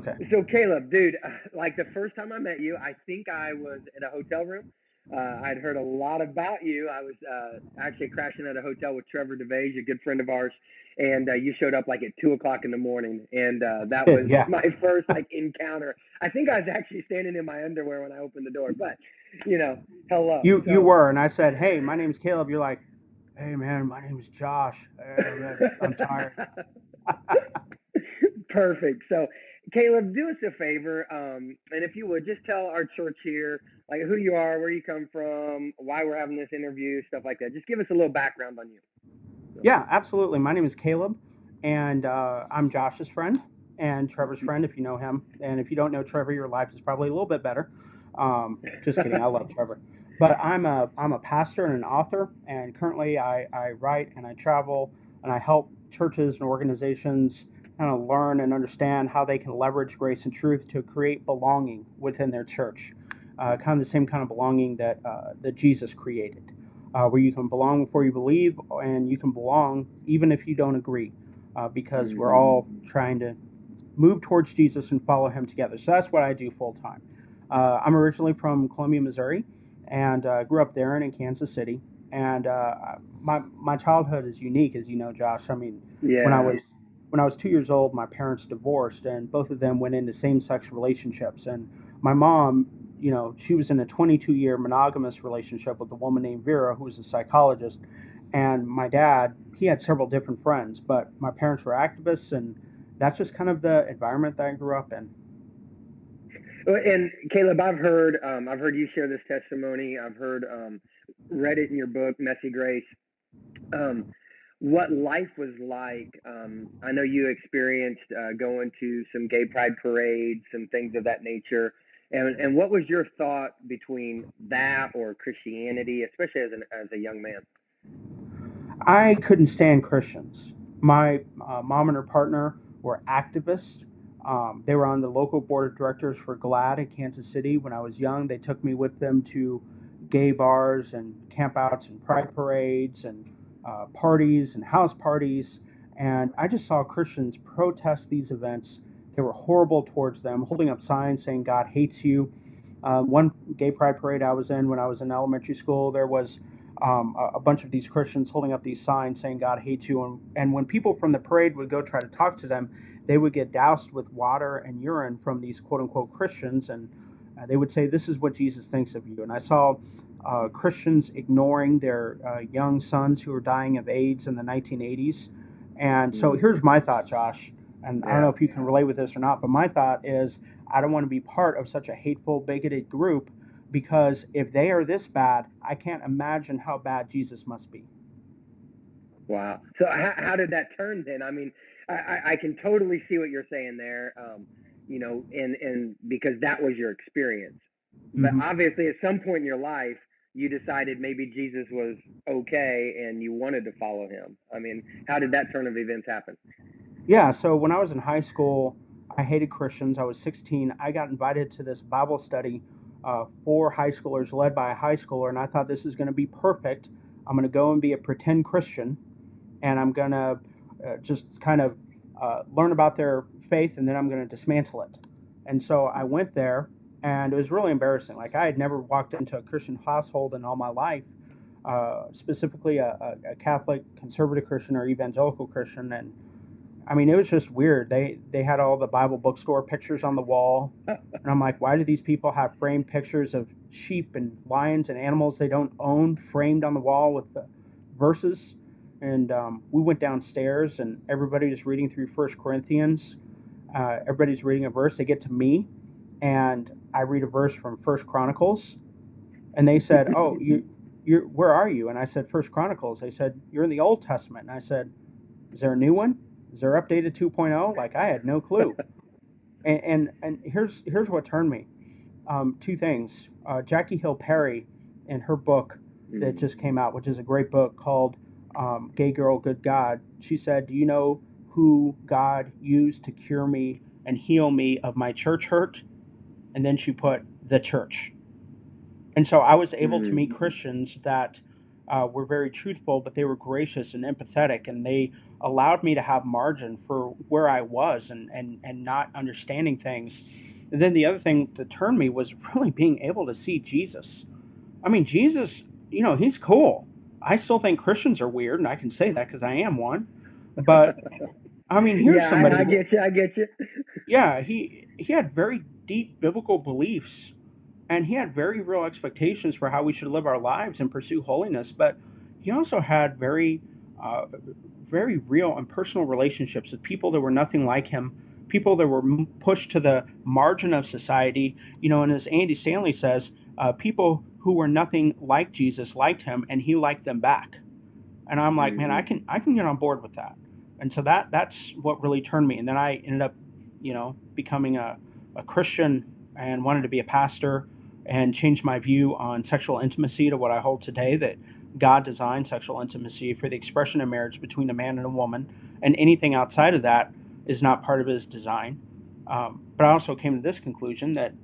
Okay. So Caleb, dude, like the first time I met you, I think I was in a hotel room. I'd heard a lot about you. I was actually crashing at a hotel with Trevor DeVage, a good friend of ours, and you showed up like at 2 o'clock in the morning, and that was Yeah. my first like encounter. I think I was actually standing in my underwear when I opened the door, but you know, hello. You So were, and I said, "Hey, my name's Caleb." You're like, "Hey, man, my name's Josh. I'm tired." perfect. So, Caleb, do us a favor, and if you would, just tell our church here, like who you are, where you come from, why we're having this interview, stuff like that. Just give us a little background on you. So, Yeah, absolutely. My name is Caleb, and I'm Josh's friend and Trevor's friend, if you know him. And if you don't know Trevor, your life is probably a little bit better. Just kidding. I love Trevor. But I'm a pastor and an author, and currently I write and I travel and I help churches and organizations kind of learn and understand how they can leverage grace and truth to create belonging within their church, kind of the same kind of belonging that Jesus created, where you can belong before you believe, and you can belong even if you don't agree, because we're hmm all trying to move towards Jesus and follow Him together. So that's what I do full time. I'm originally from Columbia, Missouri, and grew up there and in Kansas City. And my childhood is unique, as you know, Josh. I mean, when I yeah. was when I was 2 years old, my parents divorced, and both of them went into same-sex relationships. And my mom, she was in a 22-year monogamous relationship with a woman named Vera, who was a psychologist. And my dad, he had several different friends, but my parents were activists, and that's just kind of the environment that I grew up in. And Caleb, I've heard you share this testimony. I've heard, read it in your book, Messy Grace. Um, what life was like. I know you experienced going to some gay pride parades, some things of that nature. And what was your thought between that or Christianity, especially as a young man? I couldn't stand Christians. My mom and her partner were activists. They were on the local board of directors for GLAAD in Kansas City. When I was young, they took me with them to gay bars and campouts and pride parades and parties and house parties. And I just saw Christians protest these events. They were horrible towards them, holding up signs saying God hates you. One gay pride parade I was in when I was in elementary school, there was a bunch of these Christians holding up these signs saying God hates you. And when people from the parade would go try to talk to them, they would get doused with water and urine from these quote unquote Christians. And they would say, "This is what Jesus thinks of you." And I saw Christians ignoring their young sons who were dying of AIDS in the 1980s. And so Mm, here's my thought, Josh. And I don't know yeah. if you can relate with this or not, but my thought is I don't want to be part of such a hateful, bigoted group, because if they are this bad, I can't imagine how bad Jesus must be. Wow. So how did that turn then? I mean, I can totally see what you're saying there. And because that was your experience. But Hmm. obviously, at some point in your life, you decided maybe Jesus was okay and you wanted to follow him. I mean, how did that turn of events happen? Yeah, so when I was in high school, I hated Christians. I was 16. I got invited to this Bible study for high schoolers led by a high schooler, and I thought this is going to be perfect. I'm going to go and be a pretend Christian, and I'm going to just kind of learn about their faith, and then I'm going to dismantle it. And so I went there, and it was really embarrassing. Like, I had never walked into a Christian household in all my life, specifically a Catholic, conservative Christian, or evangelical Christian. And I mean, it was just weird. They had all the Bible bookstore pictures on the wall, and I'm like, why do these people have framed pictures of sheep and lions and animals they don't own framed on the wall with the verses? And we went downstairs, and everybody's reading through First Corinthians. Everybody's reading a verse. They get to me, and I read a verse from First Chronicles, and they said, "Oh, you're where are you?" And I said, "First Chronicles." They said, "You're in the Old Testament." And I said, "Is there a new one? Is there updated 2.0?" Like, I had no clue. And here's what turned me. Two things. Jackie Hill Perry, in her book that Mm, just came out, which is a great book called "Gay Girl, Good God," she said, "Do you know who God used to cure me and heal me of my church hurt?" And then she put the church. And so I was able to mm, meet Christians that were very truthful, but they were gracious and empathetic, and they allowed me to have margin for where I was and not understanding things. And then the other thing that turned me was really being able to see Jesus. I mean, Jesus, he's cool. I still think Christians are weird, and I can say that because I am one. But I mean, here's Yeah, somebody. I get you. I get you. Yeah, he had very deep biblical beliefs, and he had very real expectations for how we should live our lives and pursue holiness. But he also had uh, very real and personal relationships with people that were nothing like him, people that were pushed to the margin of society. And as Andy Stanley says, people who were nothing like Jesus liked him, and he liked them back. And I'm like, man, Mm-hmm. I can get on board with that. And so that's what really turned me. And then I ended up, becoming a Christian and wanted to be a pastor and changed my view on sexual intimacy to what I hold today, that God designed sexual intimacy for the expression of marriage between a man and a woman, and anything outside of that is not part of his design. But I also came to this conclusion that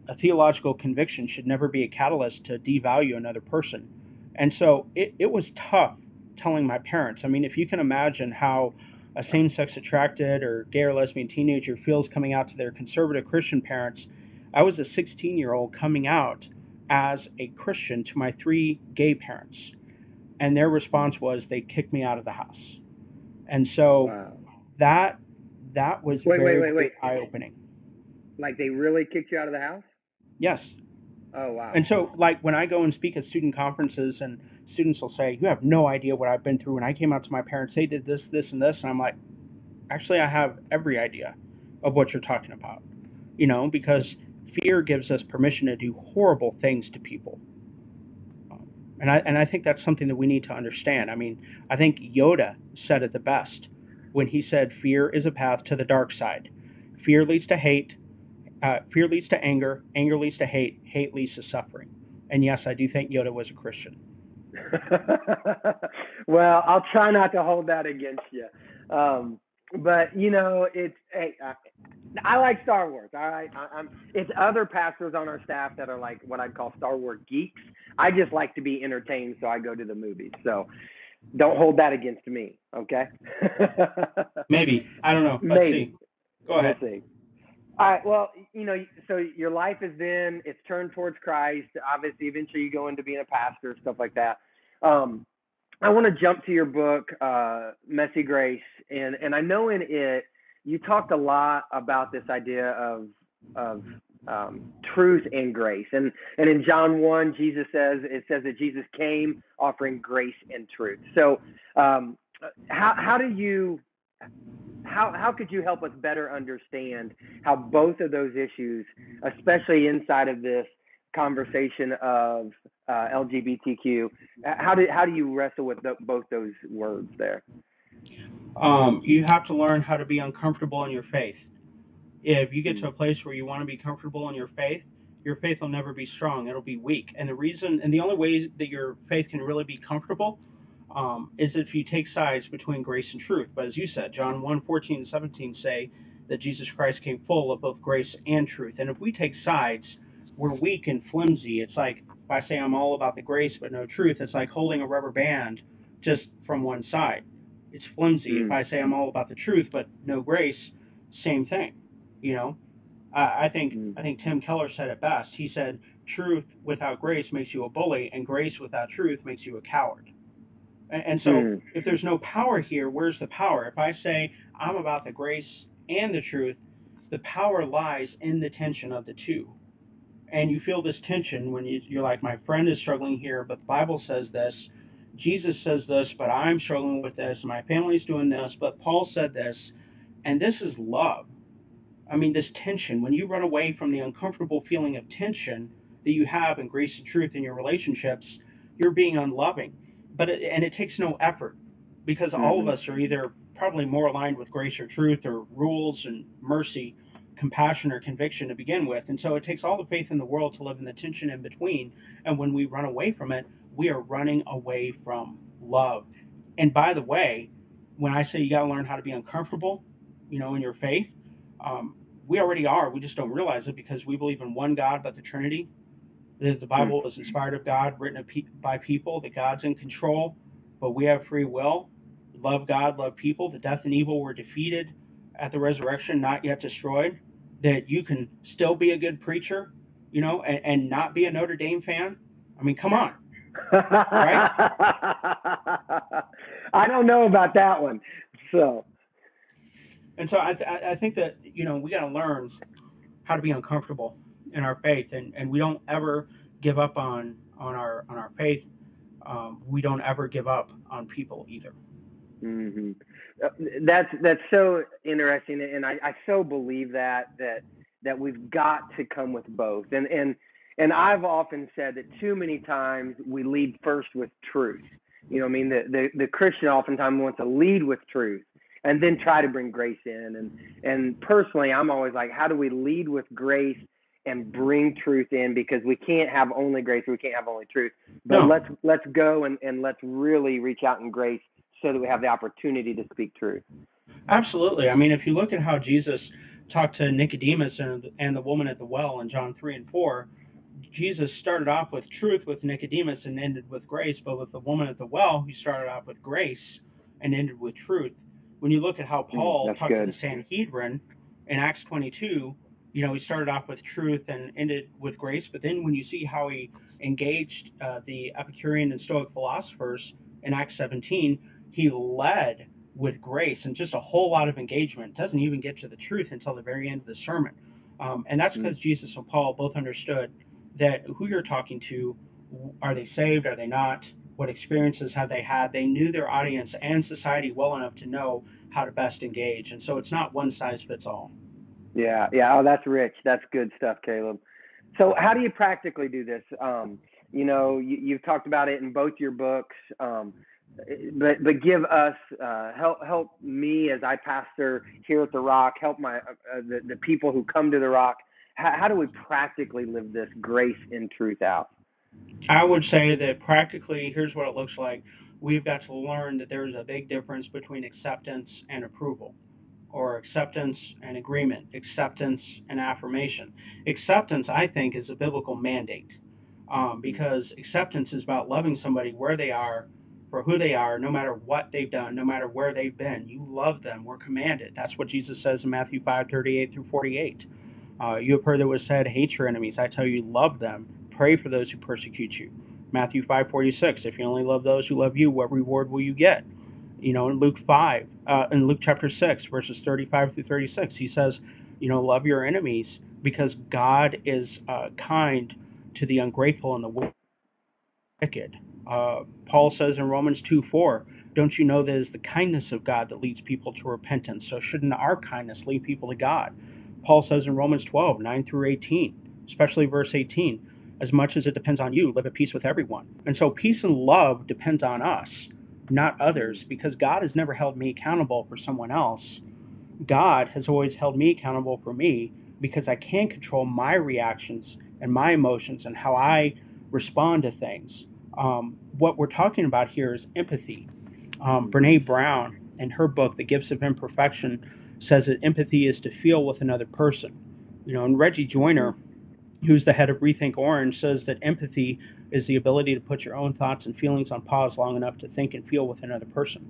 a theological conviction should never be a catalyst to devalue another person. And so it was tough telling my parents. I mean, if you can imagine how a same-sex attracted or gay or lesbian teenager feels coming out to their conservative Christian parents, I was a 16-year-old coming out as a Christian to my 3 gay parents, and their response was they kicked me out of the house. And so Wow. that was Wait, wait, very, wait, very wait. eye-opening. Like they really kicked you out of the house? Yes. Oh, wow. And so, like, when I go and speak at student conferences, and students will say, "You have no idea what I've been through." When I came out to my parents, they did this, this, and this, and I'm like, actually, I have every idea of what you're talking about. Because fear gives us permission to do horrible things to people. And I think that's something that we need to understand. I mean, I think Yoda said it the best when he said, "Fear is a path to the dark side. Fear leads to hate. Fear leads to anger. Anger leads to hate. Hate leads to suffering." And yes, I do think Yoda was a Christian. Well, I'll try not to hold that against you. But it's hey, I like Star Wars. All right, it's other pastors on our staff that are like what I'd call Star Wars geeks. I just like to be entertained, so I go to the movies. So don't hold that against me, okay? Maybe. I don't know. Let's Maybe. see. Go We'll ahead. see. All right. Well, so your life is then it's turned towards Christ. Obviously, eventually you go into being a pastor, stuff like that. Um, I want to jump to your book, Messy Grace, and I know in it you talked a lot about this idea of truth and grace, and in John 1, it says that Jesus came offering grace and truth. So, how do you how could you help us better understand how both of those issues, especially inside of this conversation of LGBTQ, how do you wrestle with both those words there? You have to learn how to be uncomfortable in your faith. If you get to Mm, a place where you want to be comfortable in your faith will never be strong. It'll be weak. And the only way that your faith can really be comfortable is if you take sides between grace and truth. But as you said, John 1:14 and 17 say that Jesus Christ came full of both grace and truth. And if we take sides, we're weak and flimsy. It's like if I say I'm all about the grace but no truth, it's like holding a rubber band just from one side. It's flimsy. If mm, I say I'm all about the truth but no grace, same thing. You know, mm, I think Tim Keller said it best. He said, "Truth without grace makes you a bully, and grace without truth makes you a coward." And so, mm, if there's no power here, where's the power? If I say I'm about the grace and the truth, the power lies in the tension of the two. And you feel this tension when you're like, my friend is struggling here, but the Bible says this. Jesus says this, but I'm struggling with this. My family's doing this, but Paul said this. And this is love. I mean, this tension, when you run away from the uncomfortable feeling of tension that you have in grace and truth in your relationships, you're being unloving. And it takes no effort because all of mm, us are either probably more aligned with grace or truth or rules and mercy, compassion or conviction to begin with. And so it takes all the faith in the world to live in the tension in between. And when we run away from it, we are running away from love. And by the way, when I say you got to learn how to be uncomfortable, in your faith, um, we already are. We just don't realize it because we believe in one God, but the Trinity. The mm, Bible is inspired of God, written by people. That God's in control, but we have free will. love God, love people, that death and evil were defeated at the resurrection, not yet destroyed, that you can still be a good preacher, and not be a Notre Dame fan. I mean, come on, right? I don't know about that one. So. And so I think that, we got to learn how to be uncomfortable in our faith, and we don't ever give up on our faith. We don't ever give up on people either. Mm-hmm. That's so interesting, and I so believe that we've got to come with both, and I've often said that too many times we lead first with truth. I mean, the Christian oftentimes wants to lead with truth and then try to bring grace in, and personally, I'm always like, how do we lead with grace and bring truth in, because we can't have only grace, we can't have only truth, but No. let's go and let's really reach out in grace so that we have the opportunity to speak truth. Absolutely. I mean, if you look at how Jesus talked to Nicodemus and the woman at the well in John 3 and 4, Jesus started off with truth with Nicodemus and ended with grace, but with the woman at the well, he started off with grace and ended with truth. When you look at how Paul That's talked good. to the Sanhedrin in Acts 22, he started off with truth and ended with grace, but then when you see how he engaged the Epicurean and Stoic philosophers in Acts 17, he led with grace and just a whole lot of engagement. It doesn't even get to the truth until the very end of the sermon. And that's because Jesus and Paul both understood that who you're talking to, are they saved, are they not, what experiences have they had. They knew their audience and society well enough to know how to best engage. And so it's not one size fits all. Yeah. Oh, that's rich. That's good stuff, Caleb. So how do you practically do this? You've talked about it in both your books, but give us, help me as I pastor here at the Rock, help my the people who come to the Rock. How do we practically live this grace and truth out? I would say that practically, here's what it looks like. We've got to learn that there is a big difference between acceptance and approval, or acceptance and agreement, acceptance and affirmation. Acceptance, I think, is a biblical mandate, because acceptance is about loving somebody where they are, for who they are, no matter what they've done, no matter where they've been. You love them. We're commanded. That's what Jesus says in Matthew 5:38 through 48. You have heard that it was said, hate your enemies. I tell you, love them. Pray for those who persecute you. Matthew 5:46. If you only love those who love you, what reward will you get? In Luke chapter 6, verses 35 through 36, he says, love your enemies because God is kind to the ungrateful and the wicked. Paul says in Romans 2:4, don't you know that it is the kindness of God that leads people to repentance? So shouldn't our kindness lead people to God? Paul says in Romans 12:9 through 18, especially verse 18, as much as it depends on you, live at peace with everyone. And so peace and love depends on us, not others, because God has never held me accountable for someone else. God has always held me accountable for me, because I can control my reactions and my emotions and how I respond to things. What we're talking about here is empathy. Brene Brown, in her book, The Gifts of Imperfection, says that empathy is to feel with another person. And Reggie Joiner, who's the head of Rethink Orange, says that empathy is the ability to put your own thoughts and feelings on pause long enough to think and feel with another person.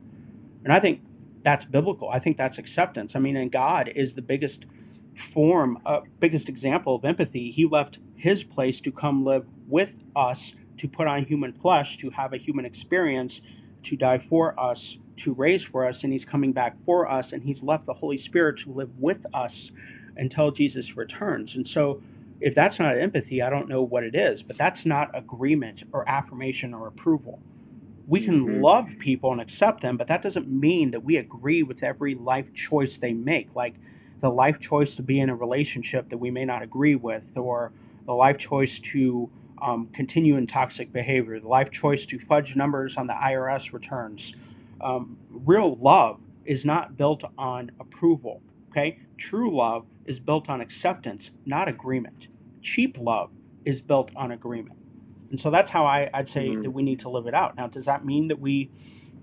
And I think that's biblical. I think that's acceptance. I mean, and God is the biggest biggest example of empathy. He left his place to come live with us, to put on human flesh, to have a human experience, to die for us, to raise for us, and he's coming back for us, and he's left the Holy Spirit to live with us until Jesus returns. And so if that's not empathy, I don't know what it is, but that's not agreement or affirmation or approval. We can love people and accept them, but that doesn't mean that we agree with every life choice they make, like the life choice to be in a relationship that we may not agree with, or the life choice to continue in toxic behavior, the life choice to fudge numbers on the IRS returns. Real love is not built on approval, okay? True love is built on acceptance, not agreement. Cheap love is built on agreement. And so that's how I'd say that we need to live it out. Now, does that mean that we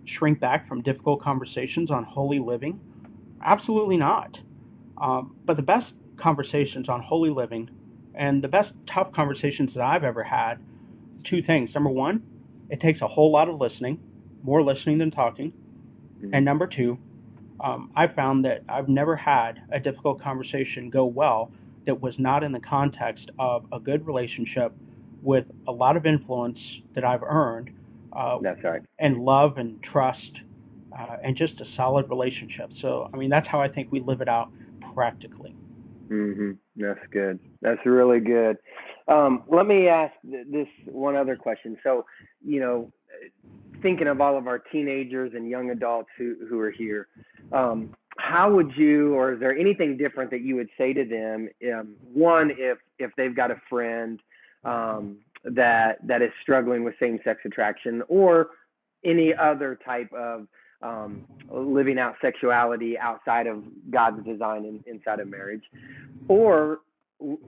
shrink back from difficult conversations on holy living? Absolutely not. But the best conversations on holy living and the best tough conversations that I've ever had, two things. Number one, it takes a whole lot of listening, more listening than talking. And number two, I found that I've never had a difficult conversation go well that was not in the context of a good relationship with a lot of influence that I've earned, That's right. and love and trust, and just a solid relationship. So, I mean, that's how I think we live it out practically. That's good. That's really good. Let me ask this one other question. So, you know, thinking of all of our teenagers and young adults who are here, how would you, or is there anything different that you would say to them? One, if they've got a friend that is struggling with same-sex attraction, or any other type of living out sexuality outside of God's design inside of marriage, or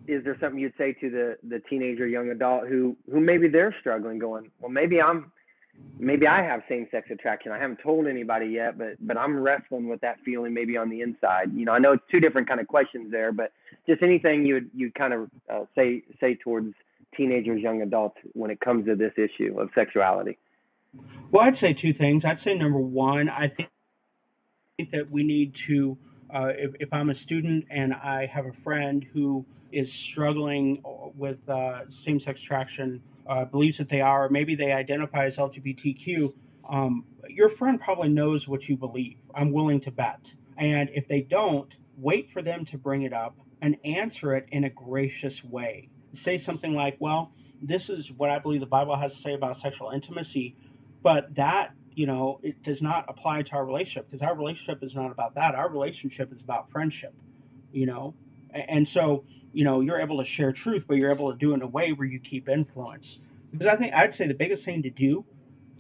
is there something you'd say to the teenager, young adult who maybe they're struggling, going, well, maybe I have same-sex attraction. I haven't told anybody yet, but I'm wrestling with that feeling maybe on the inside. You know, I know it's two different kind of questions there, but just anything you'd kind of say towards teenagers, young adults when it comes to this issue of sexuality. Well, I'd say two things. I'd say number one, I think that we need to, if I'm a student and I have a friend who is struggling with same-sex attraction, believes that they are, or maybe they identify as LGBTQ, your friend probably knows what you believe. I'm willing to bet. And if they don't, wait for them to bring it up and answer it in a gracious way. Say something like, well, this is what I believe the Bible has to say about sexual intimacy, but that, it does not apply to our relationship, because our relationship is not about that. Our relationship is about friendship, you know. And so, you're able to share truth, but you're able to do it in a way where you keep influence. Because I think I'd say the biggest thing to do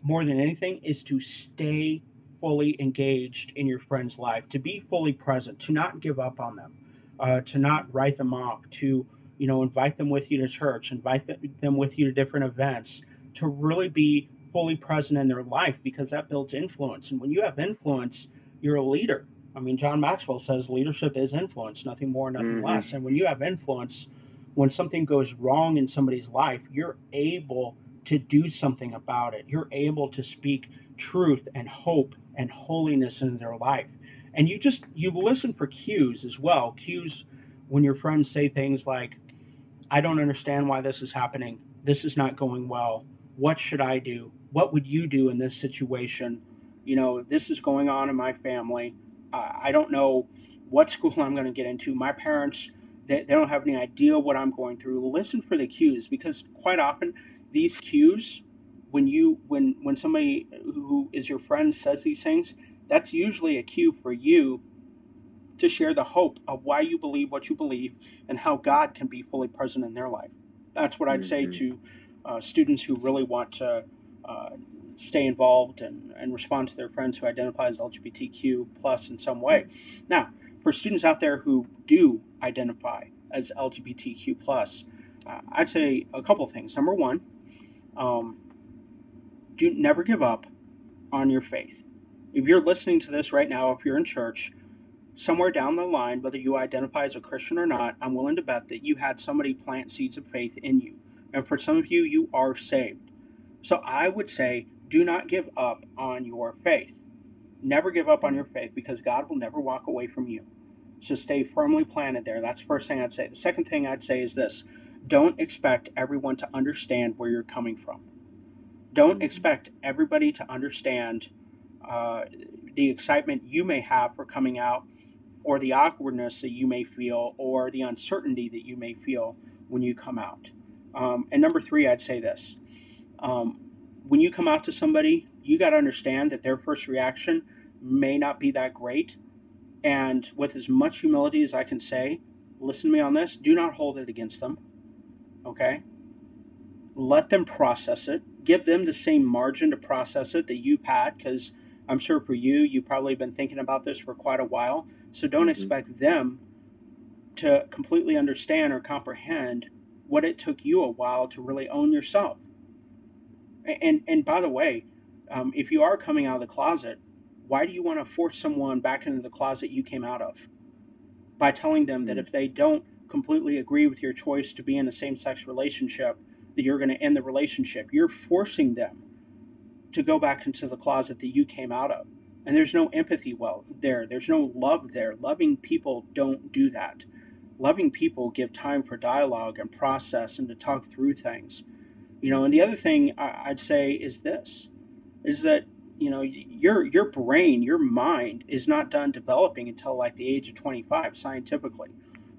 more than anything is to stay fully engaged in your friend's life, to be fully present, to not give up on them, to not write them off, to invite them with you to church, invite them with you to different events, to really be fully present in their life, because that builds influence. And when you have influence, you're a leader. I mean, John Maxwell says leadership is influence, nothing more, nothing less. And when you have influence, when something goes wrong in somebody's life, you're able to do something about it. You're able to speak truth and hope and holiness in their life. And you listen for cues as well. Cues when your friends say things like, I don't understand why this is happening. This is not going well. What should I do? What would you do in this situation? This is going on in my family. I don't know what school I'm going to get into. My parents, they don't have any idea what I'm going through. Listen for the cues, because quite often these cues, when somebody who is your friend says these things, that's usually a cue for you to share the hope of why you believe what you believe and how God can be fully present in their life. That's what I'd say to students who really want to stay involved and respond to their friends who identify as LGBTQ plus in some way. Now, for students out there who do identify as LGBTQ plus, I'd say a couple things. Number one, do never give up on your faith. If you're listening to this right now, if you're in church, somewhere down the line, whether you identify as a Christian or not, I'm willing to bet that you had somebody plant seeds of faith in you. And for some of you, you are saved. So I would say, do not give up on your faith. Never give up on your faith, because God will never walk away from you. So stay firmly planted there. That's the first thing I'd say. The second thing I'd say is this: don't expect everyone to understand where you're coming from. Don't expect everybody to understand the excitement you may have for coming out, or the awkwardness that you may feel, or the uncertainty that you may feel when you come out. And number three, I'd say this. When you come out to somebody, you got to understand that their first reaction may not be that great. And with as much humility as I can say, listen to me on this, do not hold it against them. Okay? Let them process it. Give them the same margin to process it that you've had, because I'm sure for you, you've probably been thinking about this for quite a while. So don't expect them to completely understand or comprehend what it took you a while to really own yourself. And by the way, if you are coming out of the closet, why do you want to force someone back into the closet you came out of? By telling them that if they don't completely agree with your choice to be in a same-sex relationship, that you're going to end the relationship. You're forcing them to go back into the closet that you came out of. and there's no empathy there. There's no love there. Loving people don't do that. Loving people give time for dialogue and process and to talk through things. And the other thing I'd say is this, is that, your brain, your mind is not done developing until like the age of 25 scientifically.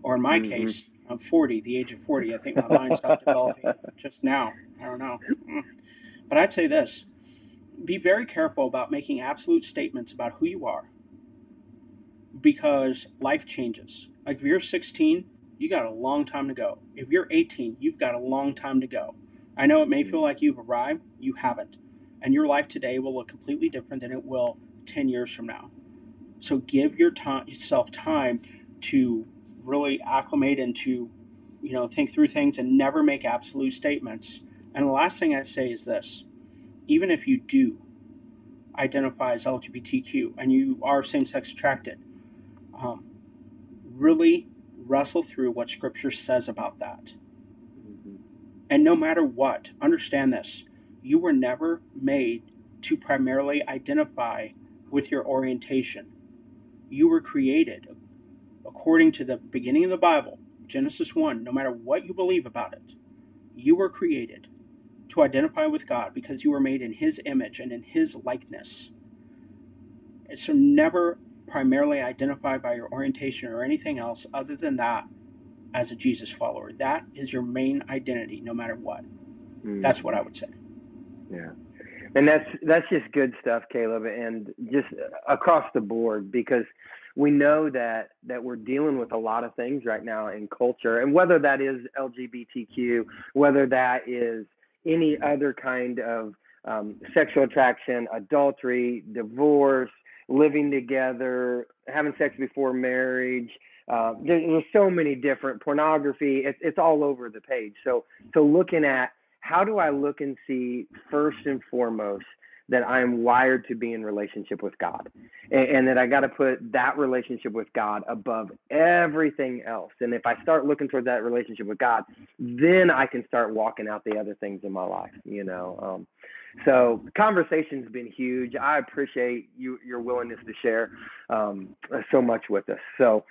Or in my case, I'm 40, the age of 40. I think my mind stopped developing just now. I don't know. But I'd say this, be very careful about making absolute statements about who you are, because life changes. Like if you're 16, you got a long time to go. If you're 18, you've got a long time to go. I know it may feel like you've arrived, you haven't. And your life today will look completely different than it will 10 years from now. So give yourself time to really acclimate and to, think through things and never make absolute statements. And the last thing I'd say is this, even if you do identify as LGBTQ and you are same-sex attracted, um, really wrestle through what Scripture says about that. And no matter what, understand this, you were never made to primarily identify with your orientation. You were created according to the beginning of the Bible, Genesis 1, no matter what you believe about it, you were created to identify with God because you were made in His image and in His likeness. And so never primarily identify by your orientation or anything else other than that as a Jesus follower. That is your main identity no matter what. That's what I would say. Yeah. And that's just good stuff, Caleb, and just across the board, because we know that we're dealing with a lot of things right now in culture, and whether that is LGBTQ, whether that is any other kind of sexual attraction, adultery, divorce, living together, having sex before marriage. There's so many different pornography. It's all over the page. So looking at how do I look and see first and foremost that I'm wired to be in relationship with God, and that I got to put that relationship with God above everything else. And if I start looking toward that relationship with God, then I can start walking out the other things in my life, So conversation's been huge. I appreciate your willingness to share so much with us. So